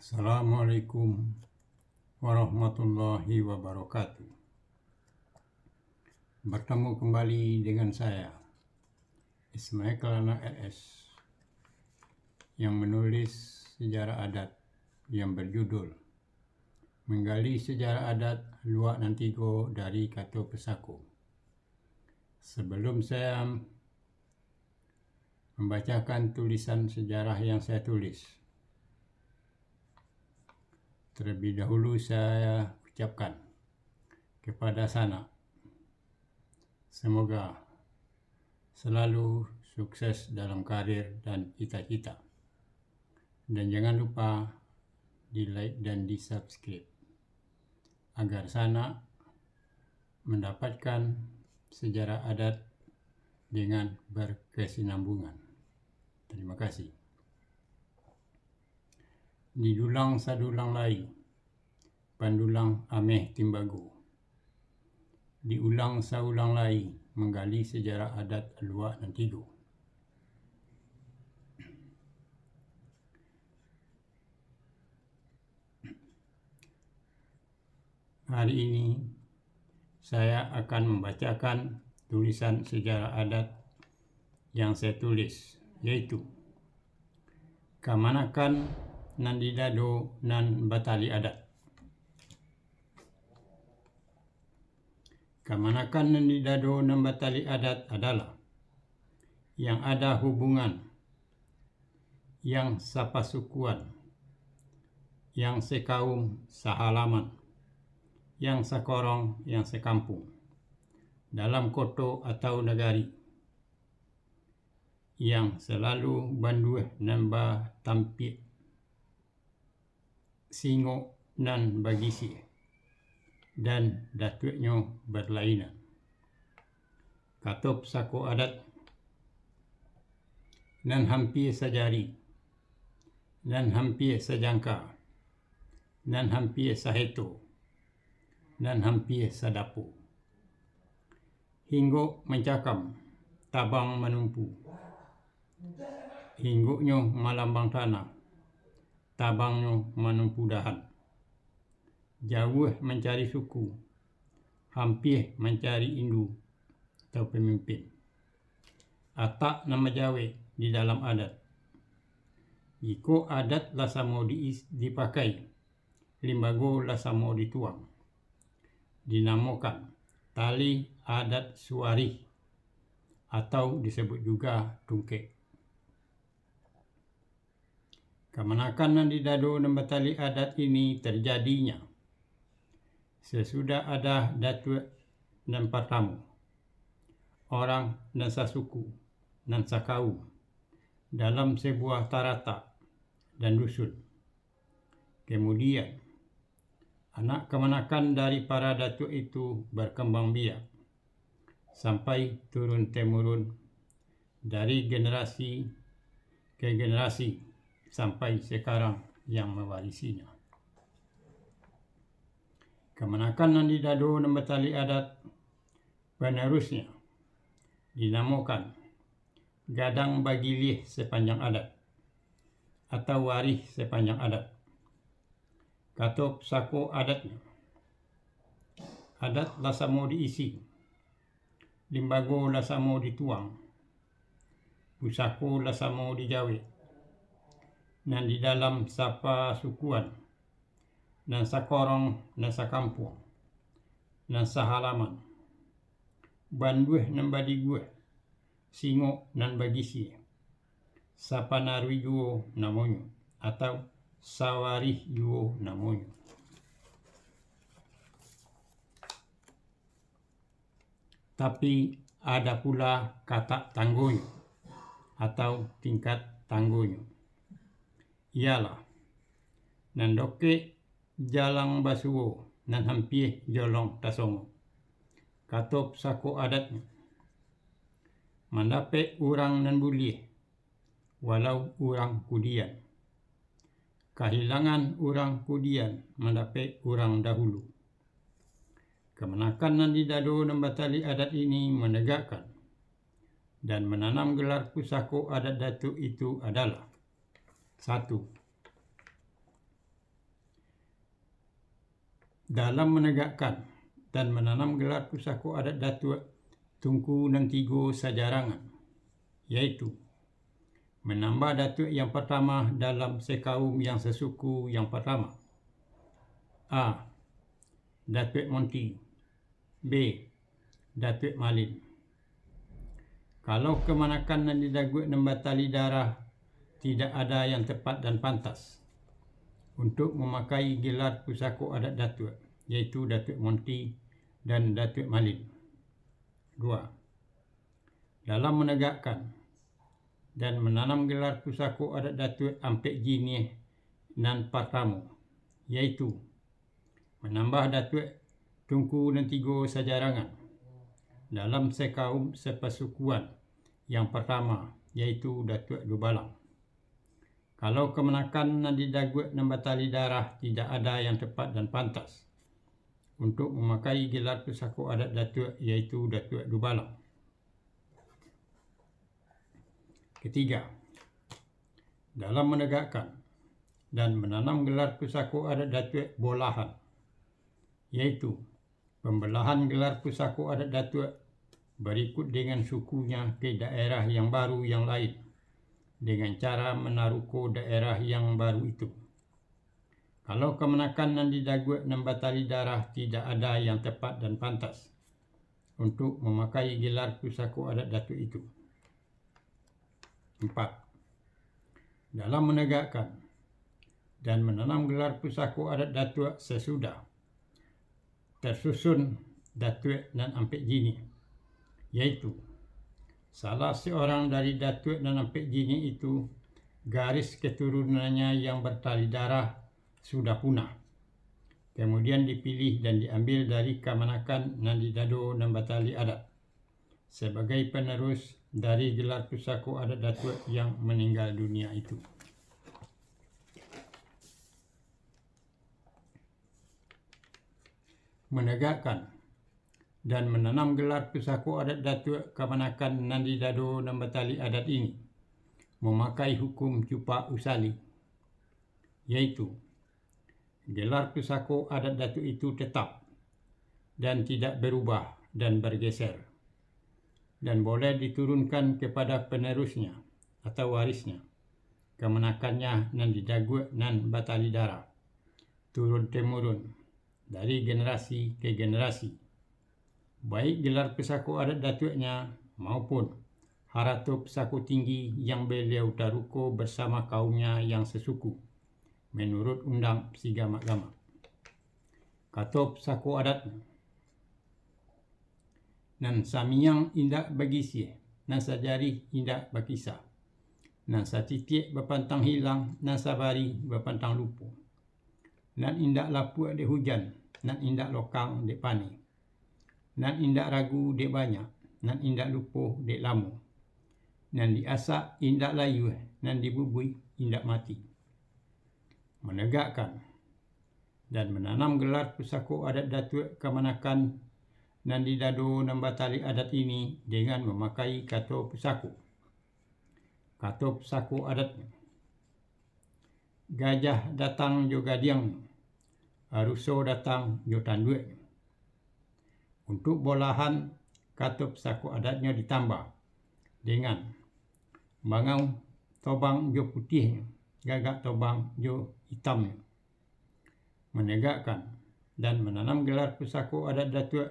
Assalamualaikum warahmatullahi wabarakatuh. Bertemu kembali dengan saya, Ismail Kelana LS, yang menulis sejarah adat yang berjudul Menggali Sejarah Adat Luak Nantigo dari Kato Pesako. Sebelum saya membacakan tulisan sejarah yang saya tulis, terlebih dahulu saya ucapkan kepada Sana, semoga selalu sukses dalam karir dan cita-cita. Dan jangan lupa di like dan di subscribe agar Sana mendapatkan sejarah adat dengan berkesinambungan. Terima kasih. Didulang sadulang lai, pandulang ameh timbago. Diulang saulang lai, menggali sejarah adat Luak Nantigo. Hari ini saya akan membacakan tulisan sejarah adat yang saya tulis, yaitu Kamanakan nan didado nan batali adat. Kamanakan nan didado nan batali adat adalah yang ada hubungan, yang sapasukuan, yang sekaum, sahalaman, yang sekorong, yang sekampung, dalam koto atau negari, yang selalu banduh nan tampik, singo nan bagisi, dan datuknya berlainan. Katop sako adat nan hampir sejari, nan hampir sejangka, nan hampir saheto, nan hampir sadapo. Hinggo mencakam, tabang menumpu. Hingguknya malambang tanah, tabangnya menumpu dahan. Jauh mencari suku, hampir mencari indu atau pemimpin. Atak nama Jawa di dalam adat. Jika adat lasamo dipakai, limbago lasamo dituang. Dinamakan tali adat suari atau disebut juga tungkek. Kamanakan nan didado dan batali adat ini terjadinya sesudah ada datuk dan pertamu, orang dan sasuku dan sakaum dalam sebuah tarata dan dusun. Kemudian anak kemanakan dari para datuk itu berkembang biak sampai turun-temurun dari generasi ke generasi sampai sekarang yang mewarisinya. Kemanakan nan didado dan batali adat penerusnya dinamakan gadang bagilih sepanjang adat atau waris sepanjang adat. Katop sako adatnya, adat lasamo diisi, limbago lasamo dituang, pusako lasamo dijawe, dan di dalam sapa sukuan, dan sakorong, dan sakampung, dan sahalaman, banduh dan badiguh, singo dan bagisi, sapanarwi juo namanya, atau sawarih juo namanya. Tapi ada pula kata tangguhnya atau tingkat tangguhnya. Ialah nandoke jalang basuo nan hampir jolong tasongo. Katop sako adatnya mandape urang nan bulih walau urang kudian. Kehilangan urang kudian mandape urang dahulu. Kemanakan nan didado dan batali adat ini menegakkan dan menanam gelar pusako adat datuk itu adalah 1. dalam menegakkan dan menanam gelar pusako adat Datuk Tunku dan Tigo Sajarangan, yaitu menambah datuk yang pertama dalam sekaum yang sesuku yang pertama. A. Datuk Monti. B. Datuk Malin. Kalau kemanakan dan didagut dan batali darah tidak ada yang tepat dan pantas untuk memakai gelar pusako adat Datuk, yaitu Datuk Monti dan Datuk Malin. 2. Dalam menegakkan dan menanam gelar pusako adat Datuk Ampek Jinih nan Pertama, yaitu menambah Datuk Tunku dan Tigo Sajarangan dalam sekaum sepersukuan yang pertama, yaitu Datuk Dubalang. Kalau kemenakan dan didagut dan batali darah tidak ada yang tepat dan pantas untuk memakai gelar pusako adat Datuk, yaitu Datuk Dubalang. Ketiga, dalam menegakkan dan menanam gelar pusako adat Datuk Bolahan, yaitu pembelahan gelar pusako adat Datuk berikut dengan sukunya ke daerah yang baru yang lain dengan cara menaruko daerah yang baru itu. Kalau kemenakan dan didagut dan batali darah tidak ada yang tepat dan pantas untuk memakai gelar pusako adat Datuk itu. 4. Dalam menegakkan dan menanam gelar pusako adat Datuk sesudah tersusun Datuk dan Ampek Jinih, yaitu salah seorang dari Datuk dan Ampek Jinih itu garis keturunannya yang bertali darah sudah punah, kemudian dipilih dan diambil dari Kamanakan Nandi Dado dan Batali Adat sebagai penerus dari gelar pusako adat Datuk yang meninggal dunia itu. Menegakkan dan menanam gelar pusako adat Datuk Kamanakan Nandi Dado dan Batali Adat ini memakai hukum Cupak Usali, yaitu gelar pusako adat Datuk itu tetap dan tidak berubah dan bergeser, dan boleh diturunkan kepada penerusnya atau warisnya, kemenakannya Nandi Dagut nan Batali Darah, turun-temurun dari generasi ke generasi, baik gelar pusako adat Datuknya maupun haratu pusako tinggi yang beliau taruko bersama kaumnya yang sesuku menurut undang Sigama-gama. Kato pusako adat nan samiyang indak bagisi nan sajari indak bakisah nan satitik berpantang hilang nan sabari berpantang lupa nan indak lapu dek hujan nan indak lokang dek pani nan indak ragu dek banyak nan indak lupa dek lama nan diasak indak layu nan dibubui indak mati. Menegakkan dan menanam gelar pusako adat Datuk Kamanakan Nandi Dado dan Batali Adat ini dengan memakai kato pusako. Kato pusako adat gajah datang jo gadiang, aruso datang jo tanduik. Untuk bolahan kato pusako adatnya ditambah dengan bangau tobang jo putih, gagak tobang jo hitamnya. Menegakkan dan menanam gelar pusako adat Datuk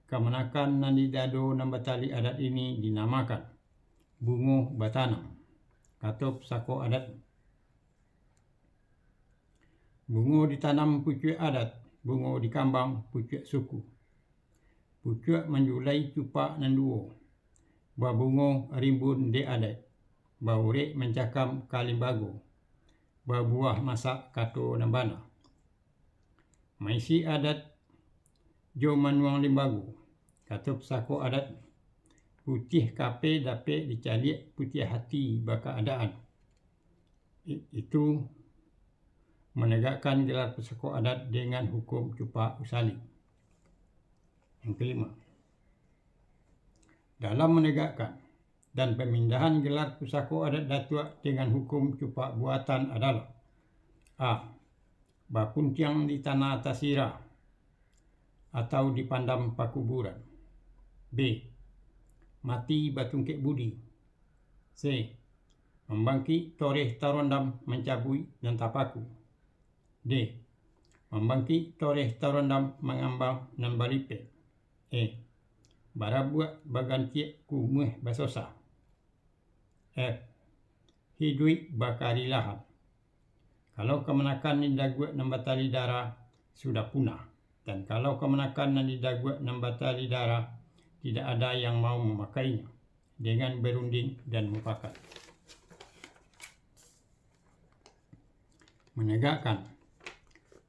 Kamanakan Nandi Dado dan Batali Adat ini dinamakan Bungo Batanam, kato pusako adat. Bungo ditanam pucuk adat, bungo dikambang pucuk suku. Pucuk menjulai cupak nan duo, babungo rimbun de adat, baurek mencakam kalimbago, babuah masak kato nambana. Maisi adat jo manuang limbago, kato pusako adat putih kape dapat dicaliak putih hati berkeadaan. Itu menegakkan gelar pusako adat dengan hukum Cupak Usali. Yang kelima, dalam menegakkan dan pemindahan gelar pusako adat Datuk dengan hukum Cupak Buatan adalah: A. Bapuntiang di Tanah Tasira atau dipandam pakuburan. B. Mati batungkek budi. C. Membangkit toreh tarondam mencabui dan tapaku. D. Membangkit toreh tarondam mengambang dan balipet. E. Barabuak bagantiek ku mueh basosa. F. Hidui bakari lahap. Kalau kemenakan ni daguak nambatali darah sudah punah. Dan kalau kemenakan yang didaguak nambatali darah tidak ada yang mau memakainya dengan berunding dan mufakat. Menegakkan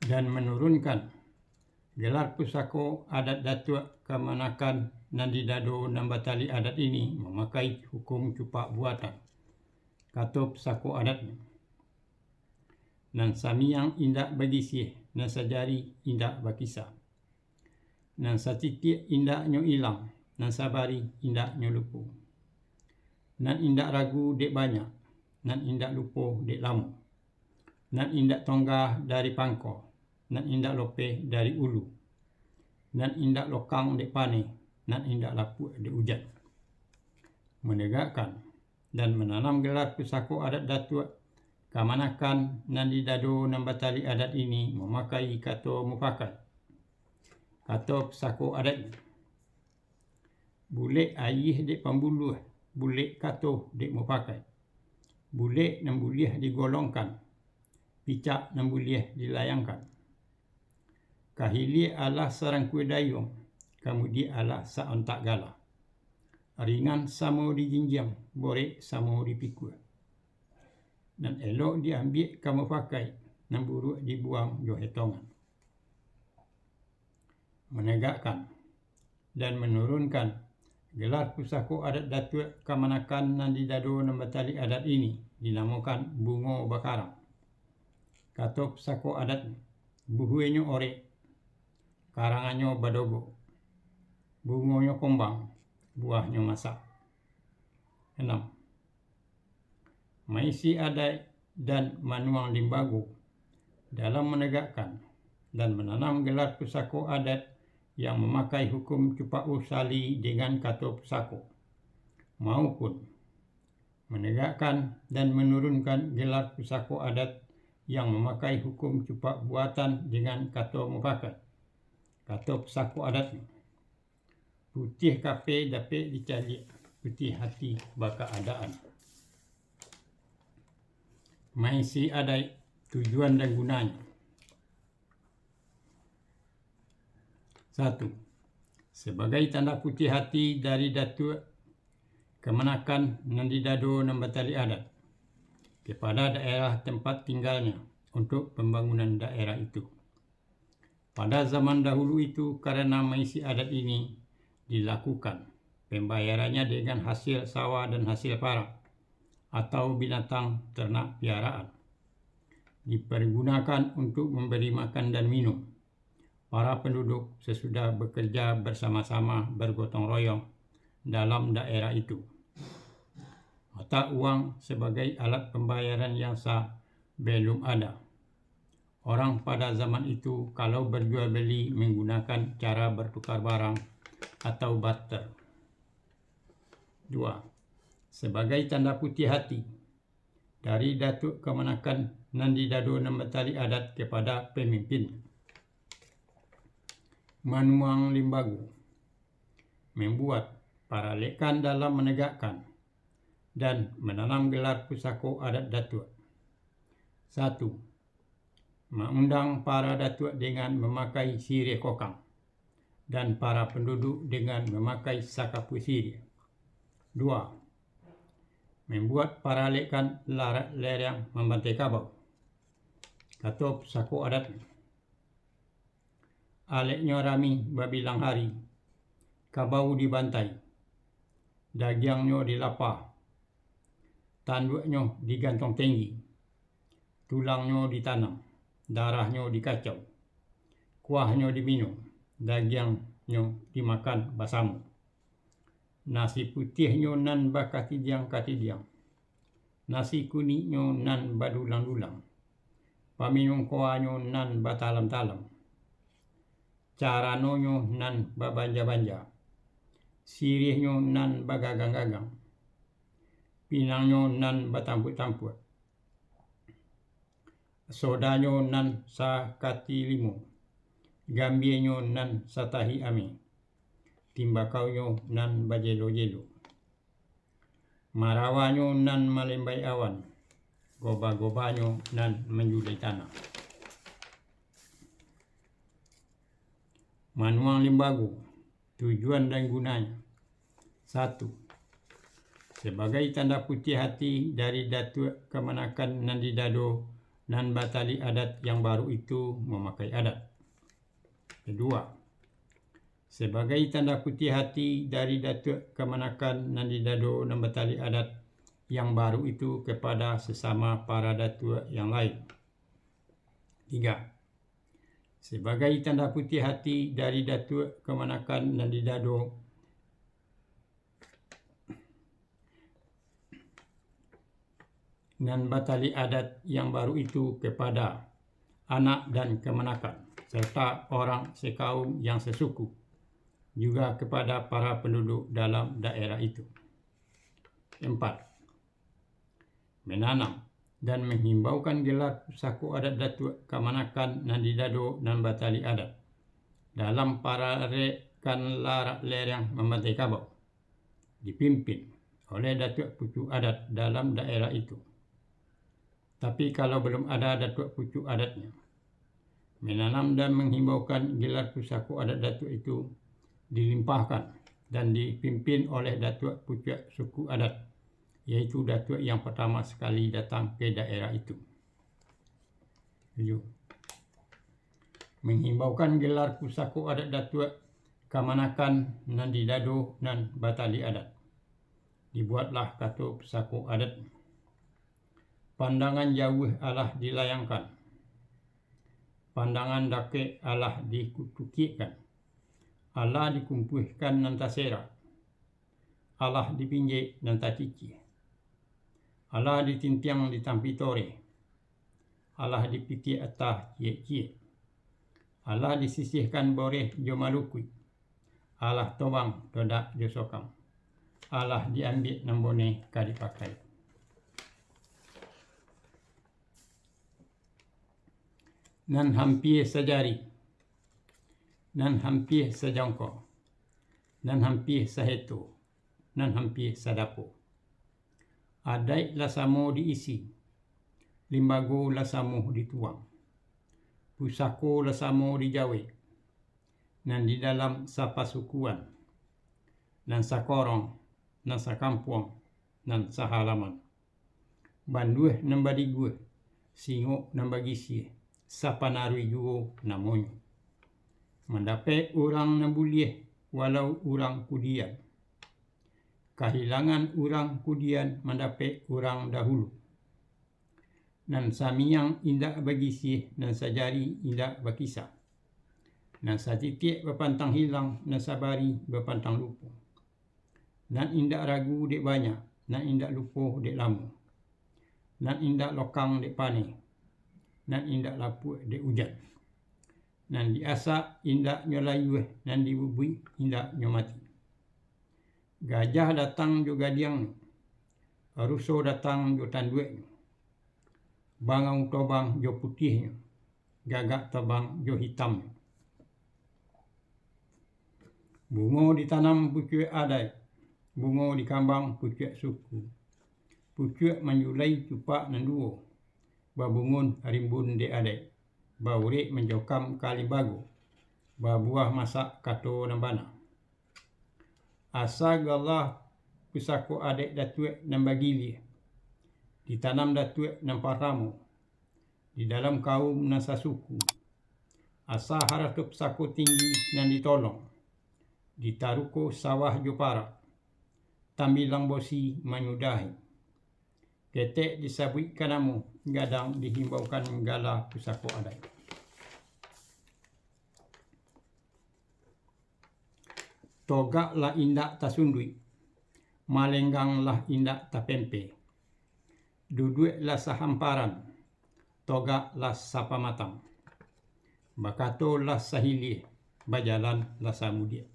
dan menurunkan gelar pusako adat Datuk Kemenakan Nandi Dado Nambatali adat ini memakai hukum cupak buatan kato pusako adatnya. Nan samiang indak bagi sih, nan sajari indak bakisah. Nan satitik indak nyo ilang, nan sabari indak nyo lupu. Nan indak ragu dek banyak, nan indak lupu dek lama. Nan indak tonggah dari pangko, nan indak lope dari ulu. Nan indak lokang dek pane, nan indak lapuk dek hujan. Menegakkan dan menanam gelar pusako adat Datuk Kemenakan Nandi Dado Nambatali adat ini memakai kato mufakat. Kato pusako adat bulek ayih dek pambuluh, bulek kato dek mufakat. Bulek dan buliah digolongkan, picak dan buliah dilayangkan. Kahili ala sarang kue dayung, kamudi ala saontak gala. Ringan samo dijinjang, borek samo dipikul. Dan elok diambil kamu pakai, dan buruk dibuang jo hetongan. Menegakkan dan menurunkan gelar pusako adat Datuk Kemenakan Nandi Dado Nambatali adat ini dinamakan bungo bakarang. Kato pusako adat buhuenyo orek, karanganyo badogo, bungonyo kombang, buahnya masak. 6. Maisi adat dan manuang limbago dalam menegakkan dan menanam gelar pusako adat yang memakai hukum cupak usali dengan kato pusako maupun menegakkan dan menurunkan gelar pusako adat yang memakai hukum cupak buatan dengan kato mufakat. Kato pusako adat putih kape dapat dicari putih hati baka adaan. Maisi adat tujuan dan gunanya. 1. Sebagai tanda putih hati dari Datuk Kemenakan Nandi Dado Nambatali adat kepada daerah tempat tinggalnya untuk pembangunan daerah itu. Pada zaman dahulu itu karena maisi adat ini dilakukan pembayarannya dengan hasil sawah dan hasil parak atau binatang ternak piaraan. Dipergunakan untuk memberi makan dan minum para penduduk sesudah bekerja bersama-sama bergotong royong dalam daerah itu. Mata uang sebagai alat pembayaran yang sah belum ada. Orang pada zaman itu kalau berjual beli menggunakan cara bertukar barang atau barter. 2. Sebagai tanda putih hati dari Datuk Kemenakan Nandi Dado Nambatali adat kepada pemimpin. Manuang limbago membuat para lekan dalam menegakkan dan menanam gelar pusako adat Datuk. 1. Mengundang para Datuk dengan memakai sirih kokang dan para penduduk dengan memakai sakapu sirih. 2. Membuat para lekan larat lerang membantai kabau. Kato pusako adat aleknya rami babilang hari, kabau dibantai, dagingnya dilapah, tanduknya digantung tinggi, tulangnya ditanam, darahnya dikacau, kuahnya diminum, dagingnya dimakan basamu. Nasi putihnya nan bakatidiang-katidiang, nasi kuningnya nan badulang-dulang, paminum kuahnya nan batalam-talam, caranonyo nan babanja-banja, sirihnyo nan bagagang-gagang, pinangnyo nan batamput-tamput, sodanyo nan sakati limo, gambienyo nan satahi ame, timbakaunyo nan bajelo-jelo, marawanyo nan malembai awan, goba-gobanyo nan menjulai tanah. Manuang limbago, tujuan dan gunanya. 1. Sebagai tanda putih hati dari Datuk Kemanakan Nandi Dado nan batali adat yang baru itu memakai adat. 2. Sebagai tanda putih hati dari Datuk Kemanakan Nandi Dado dan batali adat yang baru itu kepada sesama para datuk yang lain. 3. Sebagai tanda putih hati dari Datuk Kemanakan Nandi Dado dan batali adat yang baru itu kepada anak dan kemanakan serta orang sekaum yang sesuku, juga kepada para penduduk dalam daerah itu. 4. Menanam dan menghimbaukan gelar pusako adat Datuk Kemanakan Nandi Dado dan batali adat dalam pararekan larak lereng Membantai Kabau dipimpin oleh Datuk Pucuk Adat dalam daerah itu. Tapi kalau belum ada Datuk Pucuk Adatnya, menanam dan menghimbaukan gelar pusako adat Datuk itu dilimpahkan dan dipimpin oleh Datuk Pucuk Suku Adat, yaitu datuk yang pertama sekali datang ke daerah itu. 7. Menghimbaukan gelar pusako adat Datuk Kemanakan Nandi Dado dan batali adat. Dibuatlah kartu pusako adat. Pandangan jauh alah dilayangkan, pandangan dakik alah dikutukikan, alah dikumpuhkan nan tasera, alah dipinjek dan tacici, alah ditintiang ditampi tore, alah dipiti atah cie-cie, alah disisihkan boreh jo malukui, alah tobang dodak jo sokam, alah diambil nambone kadipakai. Nan hampir sejari, nan hampir sejongkok, nan hampir sehetu, nan hampir sadapo. Adai lasamo diisi, limbago lasamo dituang, pusako lasamo dijawe, nan di dalam sapasukuan, nan sakorong, nan sakampuang, nan sahalaman. Banduh nan badiguh, singok nan bagisie, sapanarui juo namonyo. Mendapat orang nan bulieh walau orang kudian. Kehilangan orang kudian mendapat orang dahulu. Nan samiang indak bagisih, nan sajari indak bakisah. Nan satitik berpantang hilang, nan sabari berpantang lupa. Nan indak ragu dek banyak, nan indak lupa dek lama. Nan indak lokang dek pane, nan indak lapuk dek hujan. Nan diasak indak nyolayuh, nan dibubui indak nyomati. Gajah datang jo gadiang, ruso datang jo tandueknya. Bangau tobang jo putihnya, gagak tobang jo hitamnya. Bungo ditanam pucuk adai, bungo dikambang pucuk suku. Pucuk menjulai cupak nanduo, babungun rimbun de adai, baurek menjokam kali bago, babuah masak kato nambana. Asa galah pusako adik Datuk nan bagili, ditanam Datuk nan paramo, di dalam kaum nan sasuku. Asa haratup pusako tinggi nan ditolong, ditaruko sawah jopara, tambilang bosi menyudahi. Ketek disabui kanamu, gadang dihimbaukan gala pusako adat. Togak lah indak tasundui, malenggang lah indak tapempe. Duduk lah sahamparan, togak lah sapamatang. Bakato lah sahilih, bajalan lasamudia.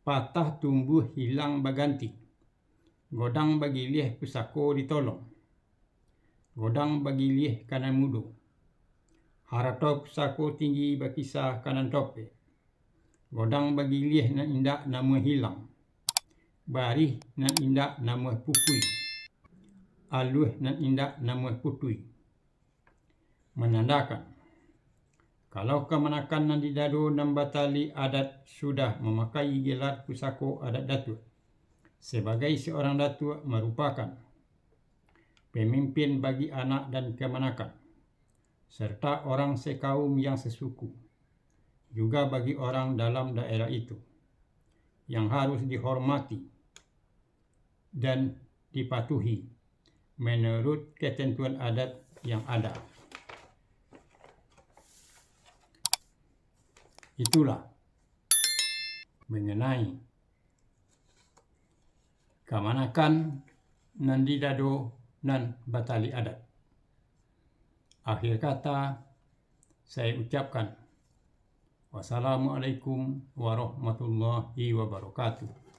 Patah tumbuh hilang baganti, godang bagi lieh pusako ditolong, godang bagi lieh kanan mudo, harato pusako tinggi bakisah kanan tope, godang bagi lieh nan indak namu hilang, barih nan indak namu pupui, aluh nan indak namu putui. Menandakan kalau kemenakan nan didado nan batali adat sudah memakai gelar pusako adat Datuk sebagai seorang datuk merupakan pemimpin bagi anak dan kemenakan serta orang sekaum yang sesuku, juga bagi orang dalam daerah itu yang harus dihormati dan dipatuhi menurut ketentuan adat yang ada. Itulah mengenai kemenakan nan didado nan batali adat. Akhir kata saya ucapkan wassalamualaikum warahmatullahi wabarakatuh.